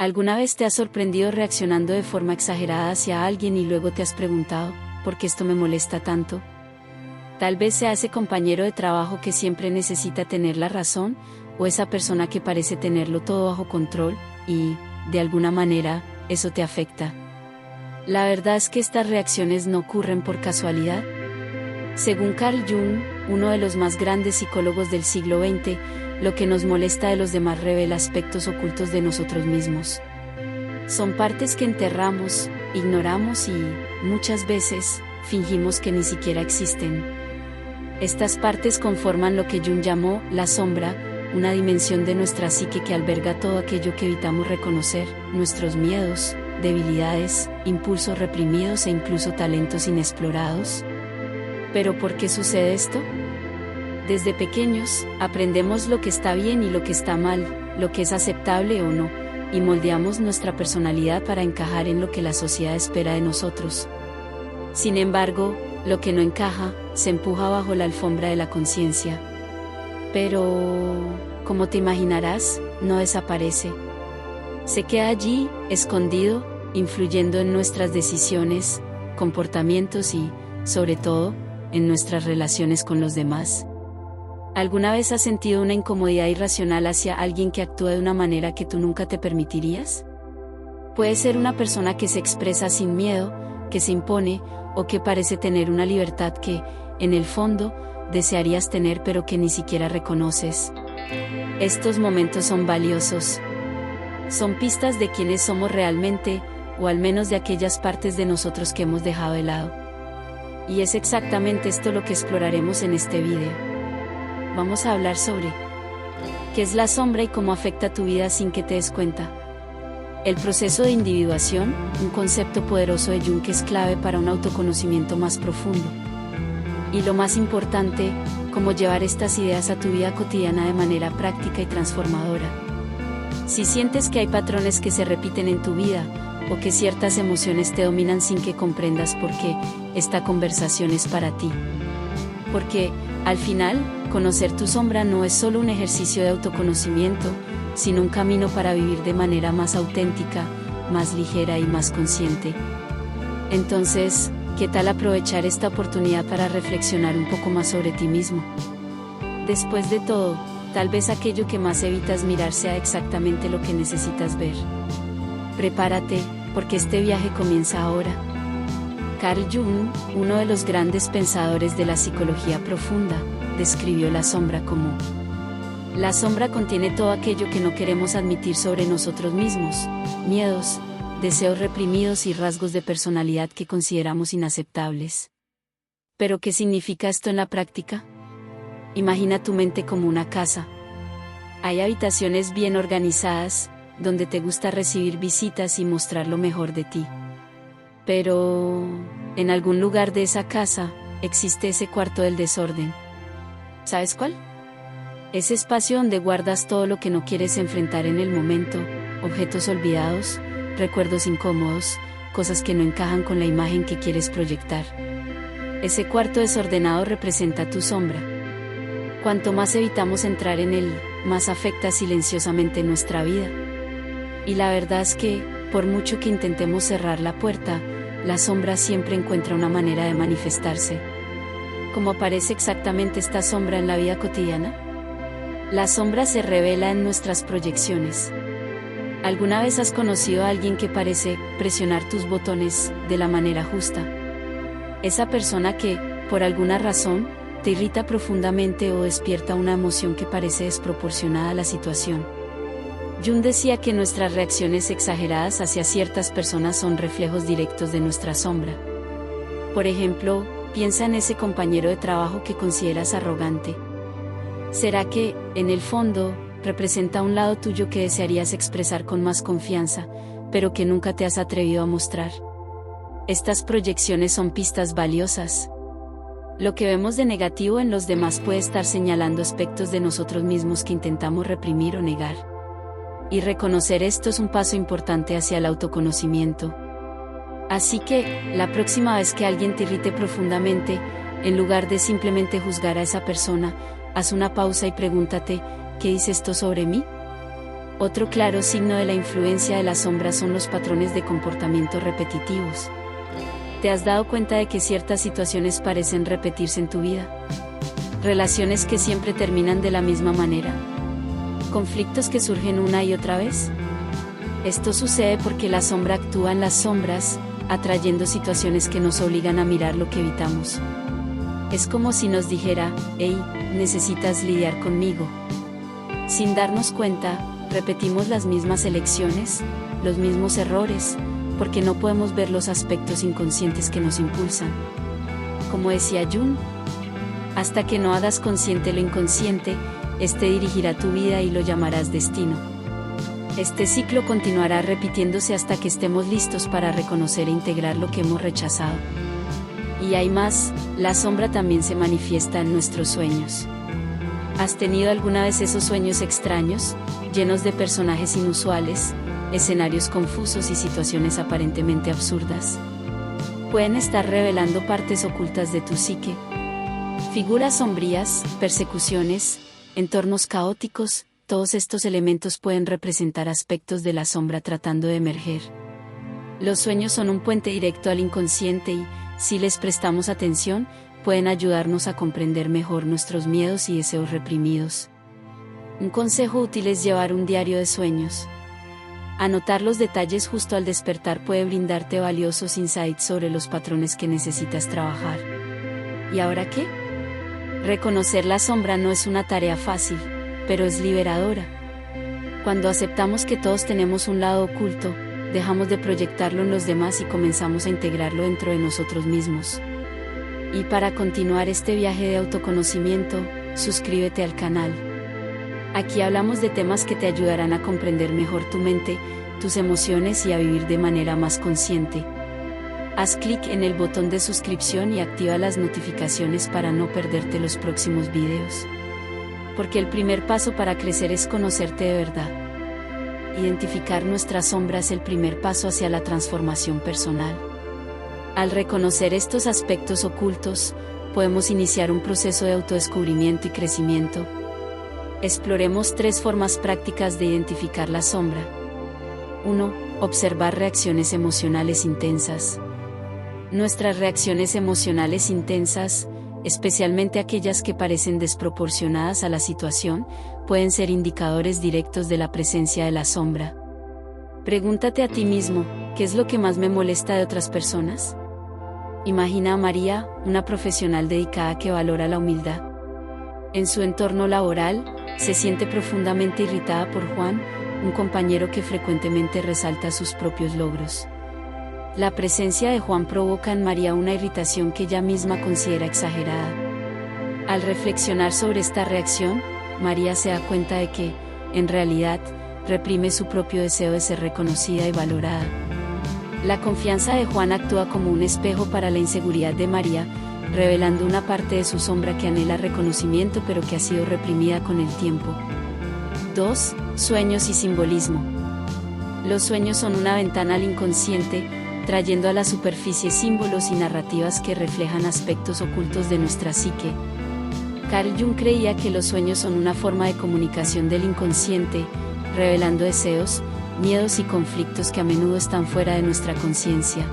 ¿Alguna vez te has sorprendido reaccionando de forma exagerada hacia alguien y luego te has preguntado, ¿por qué esto me molesta tanto? Tal vez sea ese compañero de trabajo que siempre necesita tener la razón, o esa persona que parece tenerlo todo bajo control, y, de alguna manera, eso te afecta. La verdad es que estas reacciones no ocurren por casualidad. Según Carl Jung, uno de los más grandes psicólogos del siglo XX, lo que nos molesta de los demás revela aspectos ocultos de nosotros mismos. Son partes que enterramos, ignoramos y, muchas veces, fingimos que ni siquiera existen. Estas partes conforman lo que Jung llamó la sombra, una dimensión de nuestra psique que alberga todo aquello que evitamos reconocer, nuestros miedos, debilidades, impulsos reprimidos e incluso talentos inexplorados. ¿Pero por qué sucede esto? Desde pequeños, aprendemos lo que está bien y lo que está mal, lo que es aceptable o no, y moldeamos nuestra personalidad para encajar en lo que la sociedad espera de nosotros. Sin embargo, lo que no encaja, se empuja bajo la alfombra de la conciencia. Pero, como te imaginarás, no desaparece. Se queda allí, escondido, influyendo en nuestras decisiones, comportamientos y, sobre todo, en nuestras relaciones con los demás. ¿Alguna vez has sentido una incomodidad irracional hacia alguien que actúa de una manera que tú nunca te permitirías? Puede ser una persona que se expresa sin miedo, que se impone, o que parece tener una libertad que, en el fondo, desearías tener pero que ni siquiera reconoces. Estos momentos son valiosos. Son pistas de quiénes somos realmente, o al menos de aquellas partes de nosotros que hemos dejado de lado. Y es exactamente esto lo que exploraremos en este video. Vamos a hablar sobre qué es la sombra y cómo afecta tu vida sin que te des cuenta. El proceso de individuación, un concepto poderoso de Jung que es clave para un autoconocimiento más profundo. Y lo más importante, cómo llevar estas ideas a tu vida cotidiana de manera práctica y transformadora. Si sientes que hay patrones que se repiten en tu vida, o que ciertas emociones te dominan sin que comprendas por qué, esta conversación es para ti. Porque, al final, conocer tu sombra no es solo un ejercicio de autoconocimiento, sino un camino para vivir de manera más auténtica, más ligera y más consciente. Entonces, ¿qué tal aprovechar esta oportunidad para reflexionar un poco más sobre ti mismo? Después de todo, tal vez aquello que más evitas mirar sea exactamente lo que necesitas ver. Prepárate, porque este viaje comienza ahora. Carl Jung, uno de los grandes pensadores de la psicología profunda, describió la sombra como: la sombra contiene todo aquello que no queremos admitir sobre nosotros mismos, miedos, deseos reprimidos y rasgos de personalidad que consideramos inaceptables. ¿Pero qué significa esto en la práctica? Imagina tu mente como una casa. Hay habitaciones bien organizadas, donde te gusta recibir visitas y mostrar lo mejor de ti. Pero, en algún lugar de esa casa, existe ese cuarto del desorden. ¿Sabes cuál? Ese espacio donde guardas todo lo que no quieres enfrentar en el momento, objetos olvidados, recuerdos incómodos, cosas que no encajan con la imagen que quieres proyectar. Ese cuarto desordenado representa tu sombra. Cuanto más evitamos entrar en él, más afecta silenciosamente nuestra vida. Y la verdad es que, por mucho que intentemos cerrar la puerta, la sombra siempre encuentra una manera de manifestarse. ¿Cómo aparece exactamente esta sombra en la vida cotidiana? La sombra se revela en nuestras proyecciones. ¿Alguna vez has conocido a alguien que parece presionar tus botones de la manera justa? Esa persona que, por alguna razón, te irrita profundamente o despierta una emoción que parece desproporcionada a la situación. Jung decía que nuestras reacciones exageradas hacia ciertas personas son reflejos directos de nuestra sombra. Por ejemplo, piensa en ese compañero de trabajo que consideras arrogante. ¿Será que, en el fondo, representa un lado tuyo que desearías expresar con más confianza, pero que nunca te has atrevido a mostrar? Estas proyecciones son pistas valiosas. Lo que vemos de negativo en los demás puede estar señalando aspectos de nosotros mismos que intentamos reprimir o negar. Y reconocer esto es un paso importante hacia el autoconocimiento. Así que, la próxima vez que alguien te irrite profundamente, en lugar de simplemente juzgar a esa persona, haz una pausa y pregúntate, ¿qué dice esto sobre mí? Otro claro signo de la influencia de la sombra son los patrones de comportamiento repetitivos. ¿Te has dado cuenta de que ciertas situaciones parecen repetirse en tu vida? Relaciones que siempre terminan de la misma manera. ¿Conflictos que surgen una y otra vez? Esto sucede porque la sombra actúa en las sombras, atrayendo situaciones que nos obligan a mirar lo que evitamos. Es como si nos dijera, hey, necesitas lidiar conmigo. Sin darnos cuenta, repetimos las mismas elecciones, los mismos errores, porque no podemos ver los aspectos inconscientes que nos impulsan. Como decía Jung, hasta que no hagas consciente lo inconsciente, este dirigirá tu vida y lo llamarás destino. Este ciclo continuará repitiéndose hasta que estemos listos para reconocer e integrar lo que hemos rechazado. Y hay más, la sombra también se manifiesta en nuestros sueños. ¿Has tenido alguna vez esos sueños extraños, llenos de personajes inusuales, escenarios confusos y situaciones aparentemente absurdas? Pueden estar revelando partes ocultas de tu psique. Figuras sombrías, persecuciones, entornos caóticos, todos estos elementos pueden representar aspectos de la sombra tratando de emerger. Los sueños son un puente directo al inconsciente y, si les prestamos atención, pueden ayudarnos a comprender mejor nuestros miedos y deseos reprimidos. Un consejo útil es llevar un diario de sueños. Anotar los detalles justo al despertar puede brindarte valiosos insights sobre los patrones que necesitas trabajar. ¿Y ahora qué? Reconocer la sombra no es una tarea fácil, pero es liberadora. Cuando aceptamos que todos tenemos un lado oculto, dejamos de proyectarlo en los demás y comenzamos a integrarlo dentro de nosotros mismos. Y para continuar este viaje de autoconocimiento, suscríbete al canal. Aquí hablamos de temas que te ayudarán a comprender mejor tu mente, tus emociones y a vivir de manera más consciente. Haz clic en el botón de suscripción y activa las notificaciones para no perderte los próximos videos. Porque el primer paso para crecer es conocerte de verdad. Identificar nuestra sombra es el primer paso hacia la transformación personal. Al reconocer estos aspectos ocultos, podemos iniciar un proceso de autodescubrimiento y crecimiento. Exploremos 3 formas prácticas de identificar la sombra. 1. Observar reacciones emocionales intensas. Nuestras reacciones emocionales intensas, especialmente aquellas que parecen desproporcionadas a la situación, pueden ser indicadores directos de la presencia de la sombra. Pregúntate a ti mismo, ¿qué es lo que más me molesta de otras personas? Imagina a María, una profesional dedicada que valora la humildad. En su entorno laboral, se siente profundamente irritada por Juan, un compañero que frecuentemente resalta sus propios logros. La presencia de Juan provoca en María una irritación que ella misma considera exagerada. Al reflexionar sobre esta reacción, María se da cuenta de que, en realidad, reprime su propio deseo de ser reconocida y valorada. La confianza de Juan actúa como un espejo para la inseguridad de María, revelando una parte de su sombra que anhela reconocimiento pero que ha sido reprimida con el tiempo. 2. Sueños y simbolismo. Los sueños son una ventana al inconsciente, trayendo a la superficie símbolos y narrativas que reflejan aspectos ocultos de nuestra psique. Carl Jung creía que los sueños son una forma de comunicación del inconsciente, revelando deseos, miedos y conflictos que a menudo están fuera de nuestra conciencia.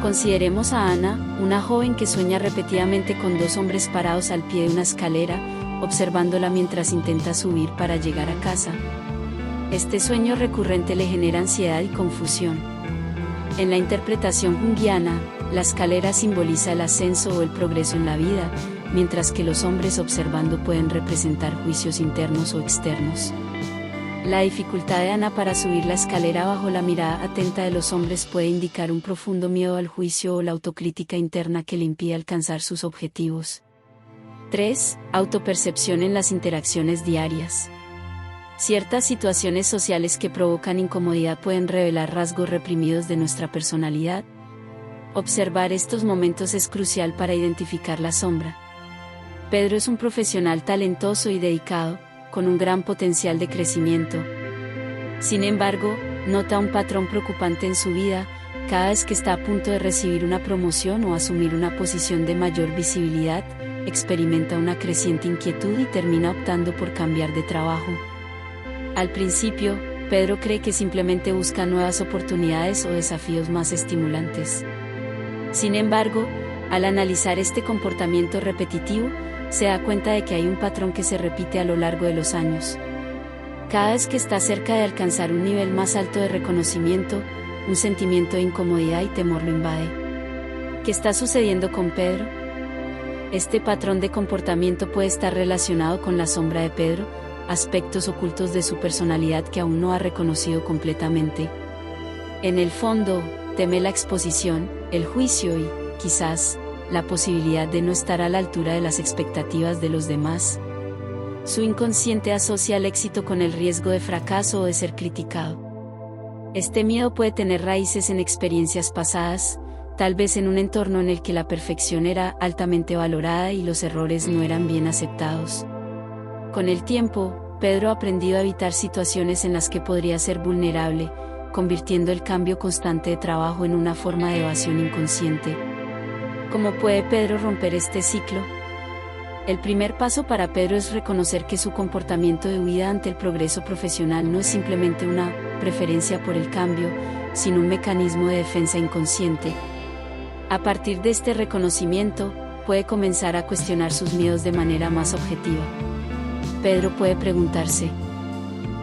Consideremos a Ana, una joven que sueña repetidamente con 2 hombres parados al pie de una escalera, observándola mientras intenta subir para llegar a casa. Este sueño recurrente le genera ansiedad y confusión. En la interpretación junguiana, la escalera simboliza el ascenso o el progreso en la vida, mientras que los hombres observando pueden representar juicios internos o externos. La dificultad de Ana para subir la escalera bajo la mirada atenta de los hombres puede indicar un profundo miedo al juicio o la autocrítica interna que le impide alcanzar sus objetivos. 3. Autopercepción en las interacciones diarias. Ciertas situaciones sociales que provocan incomodidad pueden revelar rasgos reprimidos de nuestra personalidad. Observar estos momentos es crucial para identificar la sombra. Pedro es un profesional talentoso y dedicado, con un gran potencial de crecimiento. Sin embargo, nota un patrón preocupante en su vida: cada vez que está a punto de recibir una promoción o asumir una posición de mayor visibilidad, experimenta una creciente inquietud y termina optando por cambiar de trabajo. Al principio, Pedro cree que simplemente busca nuevas oportunidades o desafíos más estimulantes. Sin embargo, al analizar este comportamiento repetitivo, se da cuenta de que hay un patrón que se repite a lo largo de los años. Cada vez que está cerca de alcanzar un nivel más alto de reconocimiento, un sentimiento de incomodidad y temor lo invade. ¿Qué está sucediendo con Pedro? Este patrón de comportamiento puede estar relacionado con la sombra de Pedro, aspectos ocultos de su personalidad que aún no ha reconocido completamente. En el fondo, teme la exposición, el juicio y, quizás, la posibilidad de no estar a la altura de las expectativas de los demás. Su inconsciente asocia el éxito con el riesgo de fracaso o de ser criticado. Este miedo puede tener raíces en experiencias pasadas, tal vez en un entorno en el que la perfección era altamente valorada y los errores no eran bien aceptados. Con el tiempo, Pedro ha aprendido a evitar situaciones en las que podría ser vulnerable, convirtiendo el cambio constante de trabajo en una forma de evasión inconsciente. ¿Cómo puede Pedro romper este ciclo? El primer paso para Pedro es reconocer que su comportamiento de huida ante el progreso profesional no es simplemente una preferencia por el cambio, sino un mecanismo de defensa inconsciente. A partir de este reconocimiento, puede comenzar a cuestionar sus miedos de manera más objetiva. Pedro puede preguntarse: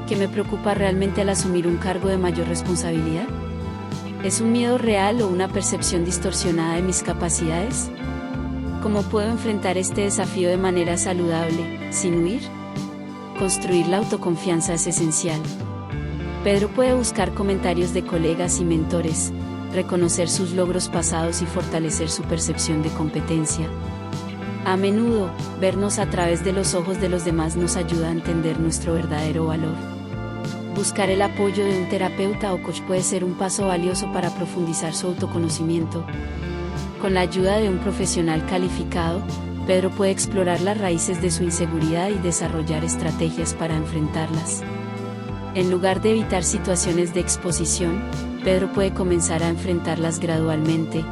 ¿qué me preocupa realmente al asumir un cargo de mayor responsabilidad? ¿Es un miedo real o una percepción distorsionada de mis capacidades? ¿Cómo puedo enfrentar este desafío de manera saludable, sin huir? Construir la autoconfianza es esencial. Pedro puede buscar comentarios de colegas y mentores, reconocer sus logros pasados y fortalecer su percepción de competencia. A menudo, vernos a través de los ojos de los demás nos ayuda a entender nuestro verdadero valor. Buscar el apoyo de un terapeuta o coach puede ser un paso valioso para profundizar su autoconocimiento. Con la ayuda de un profesional calificado, Pedro puede explorar las raíces de su inseguridad y desarrollar estrategias para enfrentarlas. En lugar de evitar situaciones de exposición, Pedro puede comenzar a enfrentarlas gradualmente.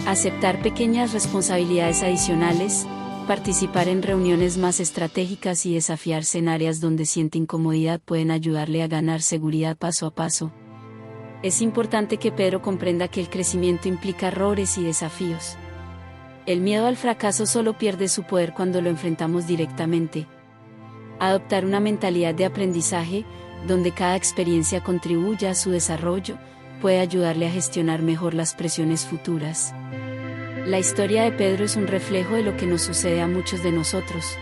Aceptar pequeñas responsabilidades adicionales, participar en reuniones más estratégicas y desafiarse en áreas donde siente incomodidad pueden ayudarle a ganar seguridad paso a paso. Es importante que Pedro comprenda que el crecimiento implica errores y desafíos. El miedo al fracaso solo pierde su poder cuando lo enfrentamos directamente. Adoptar una mentalidad de aprendizaje, donde cada experiencia contribuya a su desarrollo, puede ayudarle a gestionar mejor las presiones futuras. La historia de Pedro es un reflejo de lo que nos sucede a muchos de nosotros.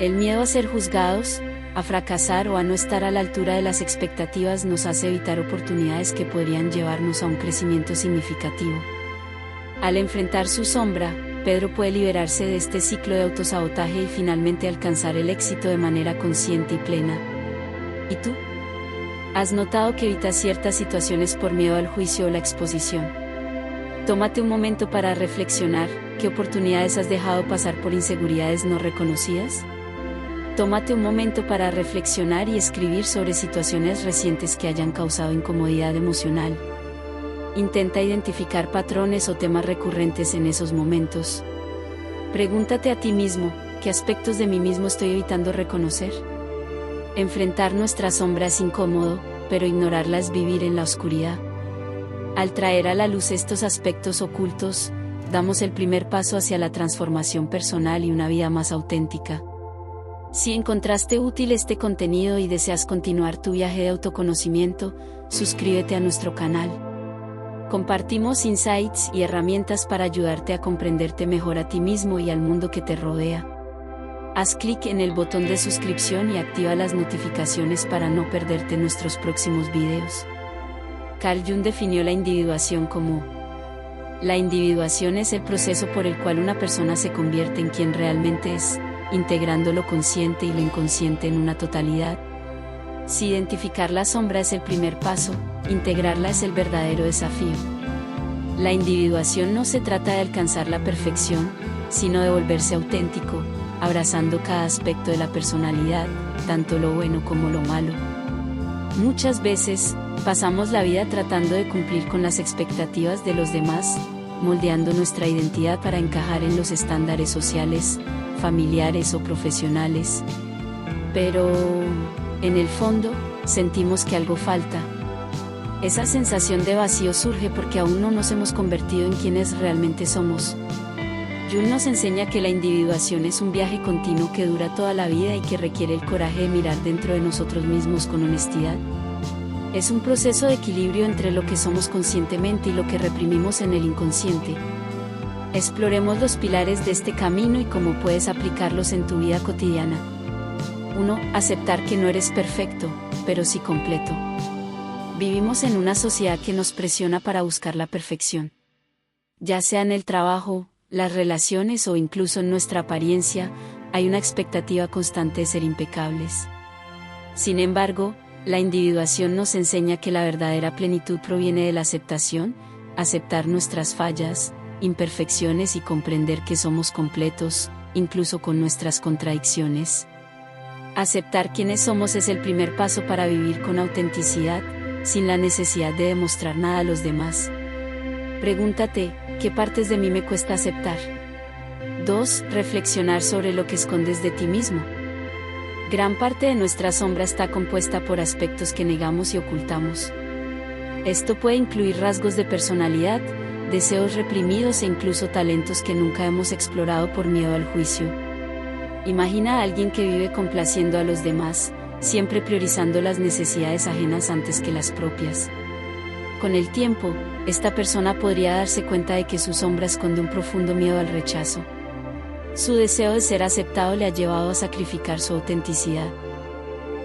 El miedo a ser juzgados, a fracasar o a no estar a la altura de las expectativas nos hace evitar oportunidades que podrían llevarnos a un crecimiento significativo. Al enfrentar su sombra, Pedro puede liberarse de este ciclo de autosabotaje y finalmente alcanzar el éxito de manera consciente y plena. ¿Y tú? ¿Has notado que evitas ciertas situaciones por miedo al juicio o la exposición? Tómate un momento para reflexionar: ¿qué oportunidades has dejado pasar por inseguridades no reconocidas? Tómate un momento para reflexionar y escribir sobre situaciones recientes que hayan causado incomodidad emocional. Intenta identificar patrones o temas recurrentes en esos momentos. Pregúntate a ti mismo: ¿qué aspectos de mí mismo estoy evitando reconocer? Enfrentar nuestra sombra es incómodo, pero ignorarla es vivir en la oscuridad. Al traer a la luz estos aspectos ocultos, damos el primer paso hacia la transformación personal y una vida más auténtica. Si encontraste útil este contenido y deseas continuar tu viaje de autoconocimiento, suscríbete a nuestro canal. Compartimos insights y herramientas para ayudarte a comprenderte mejor a ti mismo y al mundo que te rodea. Haz clic en el botón de suscripción y activa las notificaciones para no perderte nuestros próximos videos. Carl Jung definió la individuación como: la individuación es el proceso por el cual una persona se convierte en quien realmente es, integrando lo consciente y lo inconsciente en una totalidad. Si identificar la sombra es el primer paso, integrarla es el verdadero desafío. La individuación no se trata de alcanzar la perfección, sino de volverse auténtico, abrazando cada aspecto de la personalidad, tanto lo bueno como lo malo. Muchas veces, pasamos la vida tratando de cumplir con las expectativas de los demás, moldeando nuestra identidad para encajar en los estándares sociales, familiares o profesionales. Pero en el fondo, sentimos que algo falta. Esa sensación de vacío surge porque aún no nos hemos convertido en quienes realmente somos. Jung nos enseña que la individuación es un viaje continuo que dura toda la vida y que requiere el coraje de mirar dentro de nosotros mismos con honestidad. Es un proceso de equilibrio entre lo que somos conscientemente y lo que reprimimos en el inconsciente. Exploremos los pilares de este camino y cómo puedes aplicarlos en tu vida cotidiana. 1. Aceptar que no eres perfecto, pero sí completo. Vivimos en una sociedad que nos presiona para buscar la perfección. Ya sea en el trabajo, las relaciones o incluso en nuestra apariencia, hay una expectativa constante de ser impecables. Sin embargo, la individuación nos enseña que la verdadera plenitud proviene de la aceptación, aceptar nuestras fallas, imperfecciones y comprender que somos completos, incluso con nuestras contradicciones. Aceptar quiénes somos es el primer paso para vivir con autenticidad, sin la necesidad de demostrar nada a los demás. Pregúntate, ¿qué partes de mí me cuesta aceptar? 2. Reflexionar sobre lo que escondes de ti mismo. Gran parte de nuestra sombra está compuesta por aspectos que negamos y ocultamos. Esto puede incluir rasgos de personalidad, deseos reprimidos e incluso talentos que nunca hemos explorado por miedo al juicio. Imagina a alguien que vive complaciendo a los demás, siempre priorizando las necesidades ajenas antes que las propias. Con el tiempo, esta persona podría darse cuenta de que su sombra esconde un profundo miedo al rechazo. Su deseo de ser aceptado le ha llevado a sacrificar su autenticidad.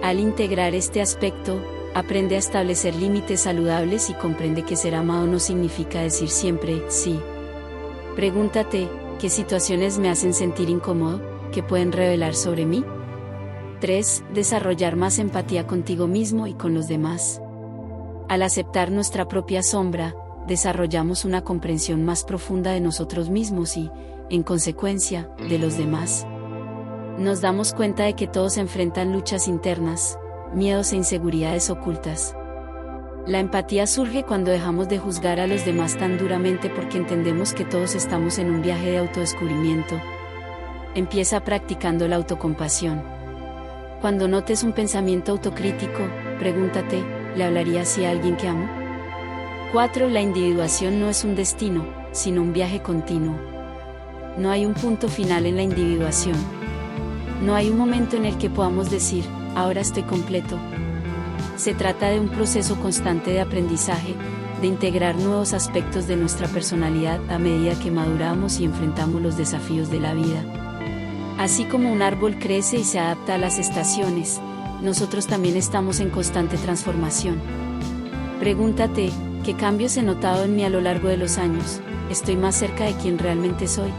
Al integrar este aspecto, aprende a establecer límites saludables y comprende que ser amado no significa decir siempre sí. Pregúntate, ¿qué situaciones me hacen sentir incómodo, que pueden revelar sobre mí? 3. Desarrollar más empatía contigo mismo y con los demás. Al aceptar nuestra propia sombra, desarrollamos una comprensión más profunda de nosotros mismos y, en consecuencia, de los demás. Nos damos cuenta de que todos enfrentan luchas internas, miedos e inseguridades ocultas. La empatía surge cuando dejamos de juzgar a los demás tan duramente porque entendemos que todos estamos en un viaje de autodescubrimiento. Empieza practicando la autocompasión. Cuando notes un pensamiento autocrítico, pregúntate, ¿le hablaría así a alguien que amo? 4. La individuación no es un destino, sino un viaje continuo. No hay un punto final en la individuación. No hay un momento en el que podamos decir, ahora estoy completo. Se trata de un proceso constante de aprendizaje, de integrar nuevos aspectos de nuestra personalidad a medida que maduramos y enfrentamos los desafíos de la vida. Así como un árbol crece y se adapta a las estaciones, nosotros también estamos en constante transformación. Pregúntate, ¿qué cambios he notado en mí a lo largo de los años? ¿Estoy más cerca de quien realmente soy?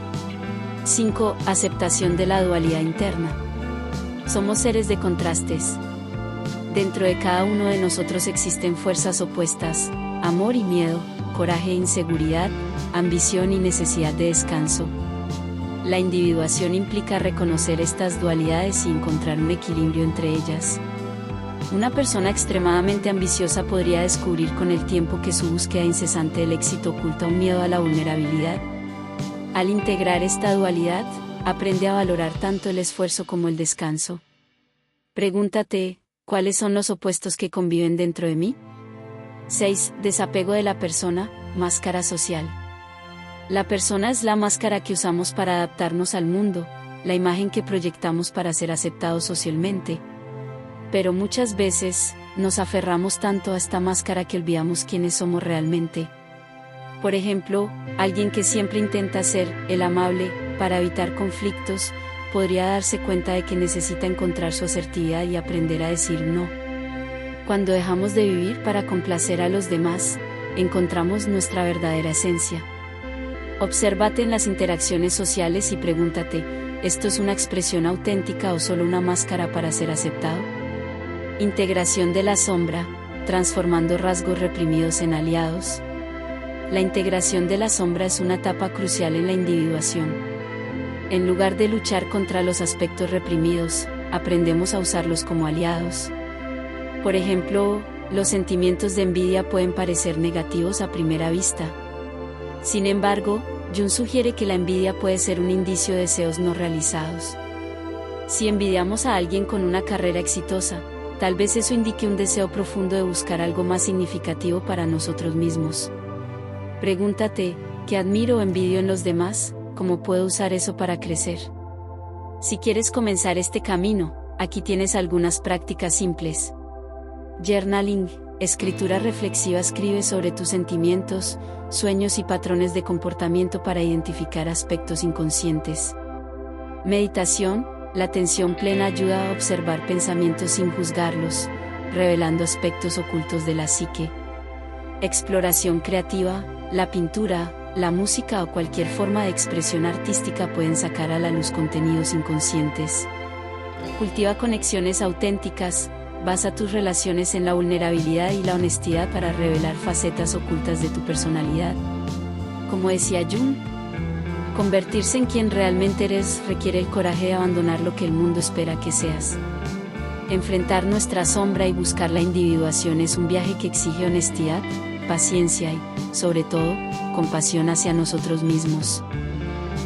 5. Aceptación de la dualidad interna. Somos seres de contrastes. Dentro de cada uno de nosotros existen fuerzas opuestas, amor y miedo, coraje e inseguridad, ambición y necesidad de descanso. La individuación implica reconocer estas dualidades y encontrar un equilibrio entre ellas. Una persona extremadamente ambiciosa podría descubrir con el tiempo que su búsqueda incesante del éxito oculta un miedo a la vulnerabilidad. Al integrar esta dualidad, aprende a valorar tanto el esfuerzo como el descanso. Pregúntate, ¿cuáles son los opuestos que conviven dentro de mí? 6. Desapego de la persona, máscara social. La persona es la máscara que usamos para adaptarnos al mundo, la imagen que proyectamos para ser aceptados socialmente. Pero muchas veces, nos aferramos tanto a esta máscara que olvidamos quiénes somos realmente. Por ejemplo, alguien que siempre intenta ser el amable, para evitar conflictos, podría darse cuenta de que necesita encontrar su asertividad y aprender a decir no. Cuando dejamos de vivir para complacer a los demás, encontramos nuestra verdadera esencia. Obsérvate en las interacciones sociales y pregúntate, ¿esto es una expresión auténtica o solo una máscara para ser aceptado? Integración de la sombra, transformando rasgos reprimidos en aliados. La integración de la sombra es una etapa crucial en la individuación. En lugar de luchar contra los aspectos reprimidos, aprendemos a usarlos como aliados. Por ejemplo, los sentimientos de envidia pueden parecer negativos a primera vista. Sin embargo, Jung sugiere que la envidia puede ser un indicio de deseos no realizados. Si envidiamos a alguien con una carrera exitosa, Tal vez eso indique un deseo profundo de buscar algo más significativo para nosotros mismos. Pregúntate, ¿qué admiro o envidio en los demás? ¿Cómo puedo usar eso para crecer? Si quieres comenzar este camino, aquí tienes algunas prácticas simples. Journaling, escritura reflexiva. Escribe sobre tus sentimientos, sueños y patrones de comportamiento para identificar aspectos inconscientes. Meditación, la atención plena ayuda a observar pensamientos sin juzgarlos, revelando aspectos ocultos de la psique. Exploración creativa, la pintura, la música o cualquier forma de expresión artística pueden sacar a la luz contenidos inconscientes. Cultiva conexiones auténticas, basa tus relaciones en la vulnerabilidad y la honestidad para revelar facetas ocultas de tu personalidad. Como decía Jung, convertirse en quien realmente eres requiere el coraje de abandonar lo que el mundo espera que seas. Enfrentar nuestra sombra y buscar la individuación es un viaje que exige honestidad, paciencia y, sobre todo, compasión hacia nosotros mismos.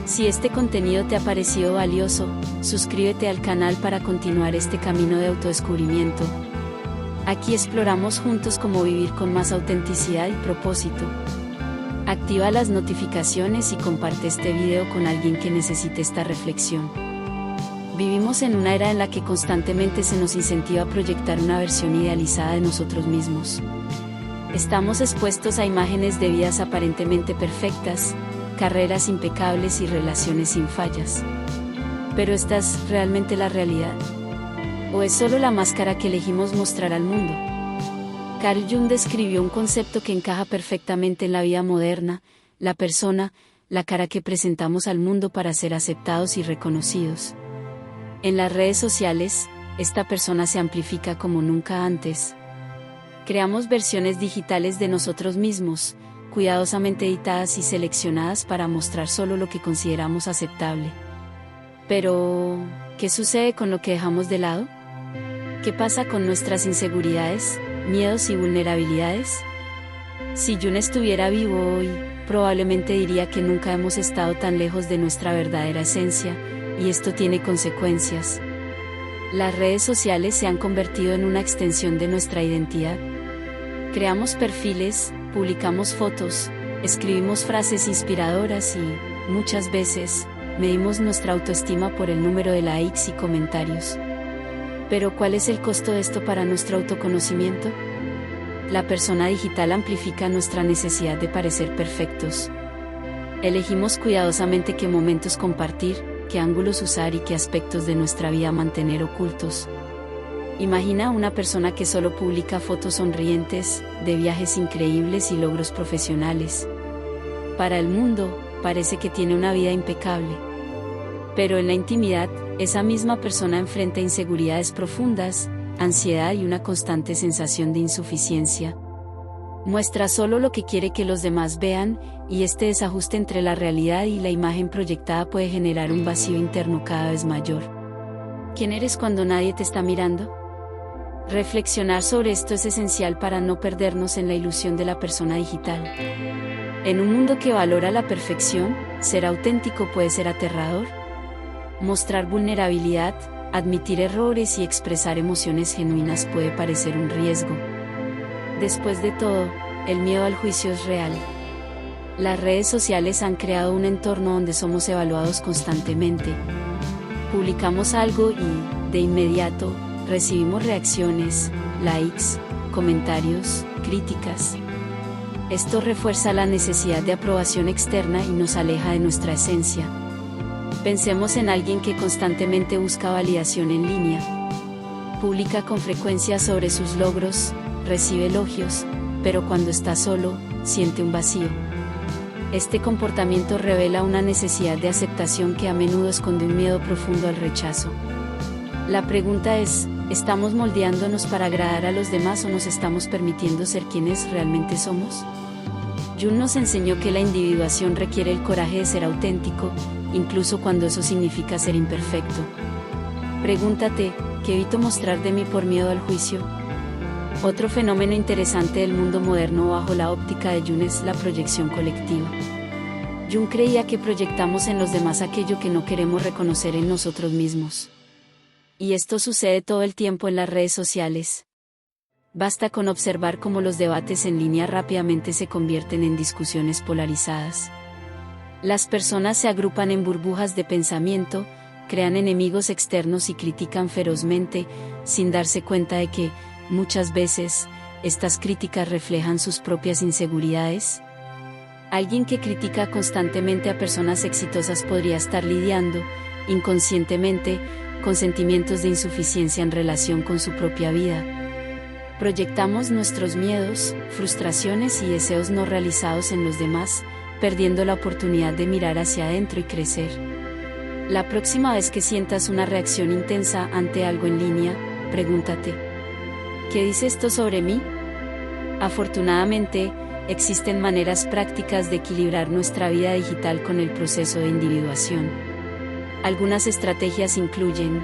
Si este contenido te ha parecido valioso, suscríbete al canal para continuar este camino de autodescubrimiento. Aquí exploramos juntos cómo vivir con más autenticidad y propósito. Activa las notificaciones y comparte este video con alguien que necesite esta reflexión. Vivimos en una era en la que constantemente se nos incentiva a proyectar una versión idealizada de nosotros mismos. Estamos expuestos a imágenes de vidas aparentemente perfectas, carreras impecables y relaciones sin fallas. ¿Pero esta es realmente la realidad? ¿O es solo la máscara que elegimos mostrar al mundo? Carl Jung describió un concepto que encaja perfectamente en la vida moderna: la persona, la cara que presentamos al mundo para ser aceptados y reconocidos. En las redes sociales, esta persona se amplifica como nunca antes. Creamos versiones digitales de nosotros mismos, cuidadosamente editadas y seleccionadas para mostrar solo lo que consideramos aceptable. Pero, ¿qué sucede con lo que dejamos de lado? ¿Qué pasa con nuestras inseguridades, miedos y vulnerabilidades? Si Jung estuviera vivo hoy, probablemente diría que nunca hemos estado tan lejos de nuestra verdadera esencia, y esto tiene consecuencias. Las redes sociales se han convertido en una extensión de nuestra identidad. Creamos perfiles, publicamos fotos, escribimos frases inspiradoras y, muchas veces, medimos nuestra autoestima por el número de likes y comentarios. Pero ¿cuál es el costo de esto para nuestro autoconocimiento? La persona digital amplifica nuestra necesidad de parecer perfectos. Elegimos cuidadosamente qué momentos compartir, qué ángulos usar y qué aspectos de nuestra vida mantener ocultos. Imagina a una persona que solo publica fotos sonrientes, de viajes increíbles y logros profesionales. Para el mundo, parece que tiene una vida impecable. Pero en la intimidad, esa misma persona enfrenta inseguridades profundas, ansiedad y una constante sensación de insuficiencia. Muestra solo lo que quiere que los demás vean, y este desajuste entre la realidad y la imagen proyectada puede generar un vacío interno cada vez mayor. ¿Quién eres cuando nadie te está mirando? Reflexionar sobre esto es esencial para no perdernos en la ilusión de la persona digital. En un mundo que valora la perfección, ser auténtico puede ser aterrador. Mostrar vulnerabilidad, admitir errores y expresar emociones genuinas puede parecer un riesgo. Después de todo, el miedo al juicio es real. Las redes sociales han creado un entorno donde somos evaluados constantemente. Publicamos algo y, de inmediato, recibimos reacciones, likes, comentarios, críticas. Esto refuerza la necesidad de aprobación externa y nos aleja de nuestra esencia. Pensemos en alguien que constantemente busca validación en línea. Publica con frecuencia sobre sus logros, recibe elogios, pero cuando está solo, siente un vacío. Este comportamiento revela una necesidad de aceptación que a menudo esconde un miedo profundo al rechazo. La pregunta es, ¿estamos moldeándonos para agradar a los demás o nos estamos permitiendo ser quienes realmente somos? Jung nos enseñó que la individuación requiere el coraje de ser auténtico, incluso cuando eso significa ser imperfecto. Pregúntate, ¿qué evito mostrar de mí por miedo al juicio? Otro fenómeno interesante del mundo moderno bajo la óptica de Jung es la proyección colectiva. Jung creía que proyectamos en los demás aquello que no queremos reconocer en nosotros mismos. Y esto sucede todo el tiempo en las redes sociales. Basta con observar cómo los debates en línea rápidamente se convierten en discusiones polarizadas. Las personas se agrupan en burbujas de pensamiento, crean enemigos externos y critican ferozmente, sin darse cuenta de que, muchas veces, estas críticas reflejan sus propias inseguridades. Alguien que critica constantemente a personas exitosas podría estar lidiando, inconscientemente, con sentimientos de insuficiencia en relación con su propia vida. Proyectamos nuestros miedos, frustraciones y deseos no realizados en los demás, perdiendo la oportunidad de mirar hacia adentro y crecer. La próxima vez que sientas una reacción intensa ante algo en línea, pregúntate: ¿qué dice esto sobre mí? Afortunadamente, existen maneras prácticas de equilibrar nuestra vida digital con el proceso de individuación. Algunas estrategias incluyen: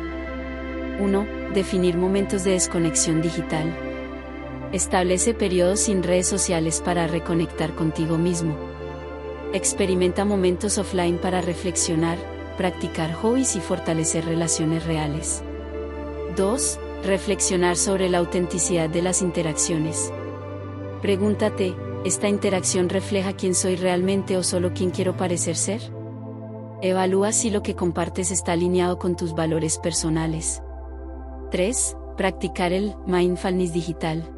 1. Definir momentos de desconexión digital. Establece periodos sin redes sociales para reconectar contigo mismo. Experimenta momentos offline para reflexionar, practicar hobbies y fortalecer relaciones reales. 2. Reflexionar sobre la autenticidad de las interacciones. Pregúntate: ¿esta interacción refleja quién soy realmente o solo quién quiero parecer ser? Evalúa si lo que compartes está alineado con tus valores personales. 3. Practicar el mindfulness digital.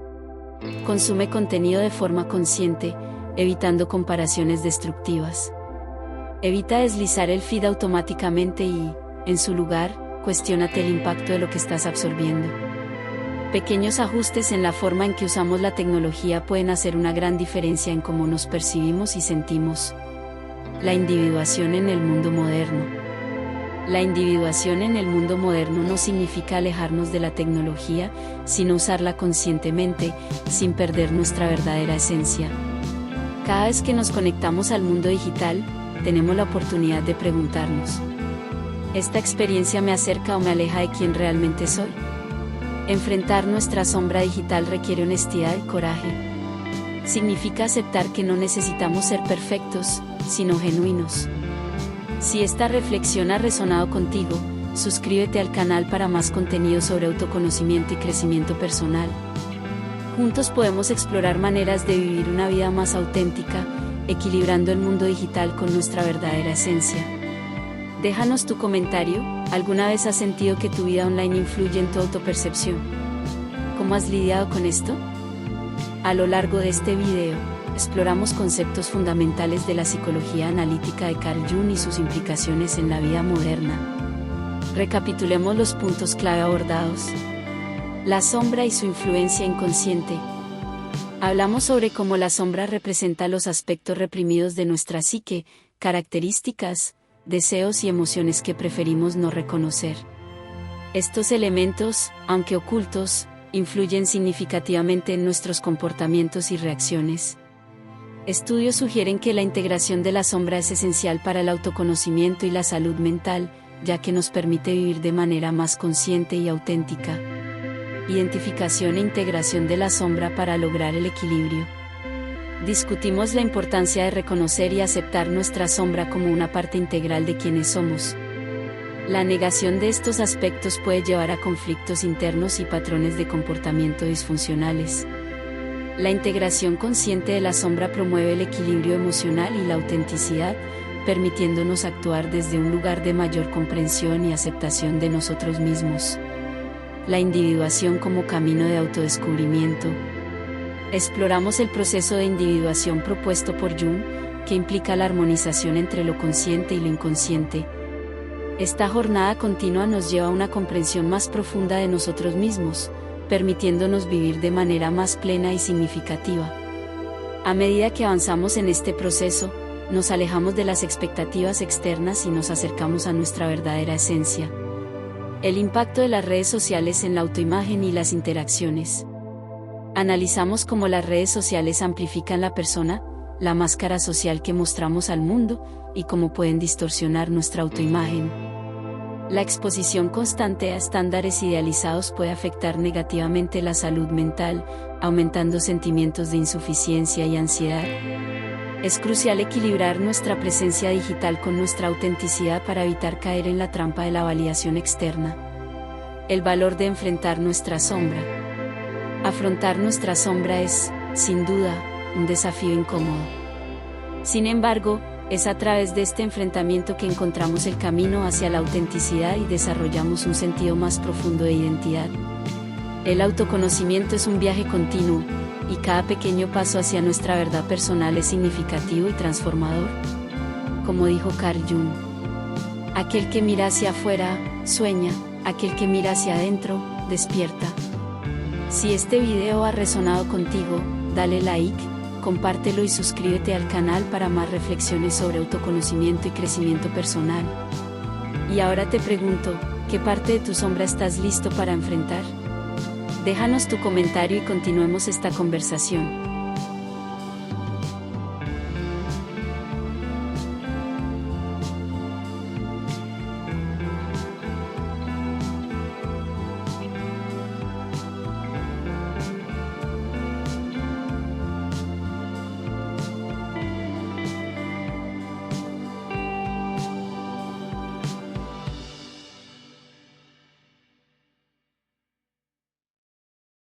Consume contenido de forma consciente, evitando comparaciones destructivas. Evita deslizar el feed automáticamente y, en su lugar, cuestiónate el impacto de lo que estás absorbiendo. Pequeños ajustes en la forma en que usamos la tecnología pueden hacer una gran diferencia en cómo nos percibimos y sentimos. La individuación en el mundo moderno. La individuación en el mundo moderno no significa alejarnos de la tecnología, sino usarla conscientemente, sin perder nuestra verdadera esencia. Cada vez que nos conectamos al mundo digital, tenemos la oportunidad de preguntarnos: ¿esta experiencia me acerca o me aleja de quien realmente soy? Enfrentar nuestra sombra digital requiere honestidad y coraje. Significa aceptar que no necesitamos ser perfectos, sino genuinos. Si esta reflexión ha resonado contigo, suscríbete al canal para más contenido sobre autoconocimiento y crecimiento personal. Juntos podemos explorar maneras de vivir una vida más auténtica, equilibrando el mundo digital con nuestra verdadera esencia. Déjanos tu comentario: ¿alguna vez has sentido que tu vida online influye en tu autopercepción? ¿Cómo has lidiado con esto? A lo largo de este video, exploramos conceptos fundamentales de la psicología analítica de Carl Jung y sus implicaciones en la vida moderna. Recapitulemos los puntos clave abordados. La sombra y su influencia inconsciente. Hablamos sobre cómo la sombra representa los aspectos reprimidos de nuestra psique, características, deseos y emociones que preferimos no reconocer. Estos elementos, aunque ocultos, influyen significativamente en nuestros comportamientos y reacciones. Estudios sugieren que la integración de la sombra es esencial para el autoconocimiento y la salud mental, ya que nos permite vivir de manera más consciente y auténtica. Identificación e integración de la sombra para lograr el equilibrio. Discutimos la importancia de reconocer y aceptar nuestra sombra como una parte integral de quienes somos. La negación de estos aspectos puede llevar a conflictos internos y patrones de comportamiento disfuncionales. La integración consciente de la sombra promueve el equilibrio emocional y la autenticidad, permitiéndonos actuar desde un lugar de mayor comprensión y aceptación de nosotros mismos. La individuación como camino de autodescubrimiento. Exploramos el proceso de individuación propuesto por Jung, que implica la armonización entre lo consciente y lo inconsciente. Esta jornada continua nos lleva a una comprensión más profunda de nosotros mismos, permitiéndonos vivir de manera más plena y significativa. A medida que avanzamos en este proceso, nos alejamos de las expectativas externas y nos acercamos a nuestra verdadera esencia. El impacto de las redes sociales en la autoimagen y las interacciones. Analizamos cómo las redes sociales amplifican la persona, la máscara social que mostramos al mundo, y cómo pueden distorsionar nuestra autoimagen. La exposición constante a estándares idealizados puede afectar negativamente la salud mental, aumentando sentimientos de insuficiencia y ansiedad. Es crucial equilibrar nuestra presencia digital con nuestra autenticidad para evitar caer en la trampa de la validación externa. El valor de enfrentar nuestra sombra. Afrontar nuestra sombra es, sin duda, un desafío incómodo. Sin embargo, es a través de este enfrentamiento que encontramos el camino hacia la autenticidad y desarrollamos un sentido más profundo de identidad. El autoconocimiento es un viaje continuo, y cada pequeño paso hacia nuestra verdad personal es significativo y transformador. Como dijo Carl Jung, aquel que mira hacia afuera, sueña, aquel que mira hacia adentro, despierta. Si este video ha resonado contigo, dale like, compártelo y suscríbete al canal para más reflexiones sobre autoconocimiento y crecimiento personal. Y ahora te pregunto, ¿qué parte de tu sombra estás listo para enfrentar? Déjanos tu comentario y continuemos esta conversación.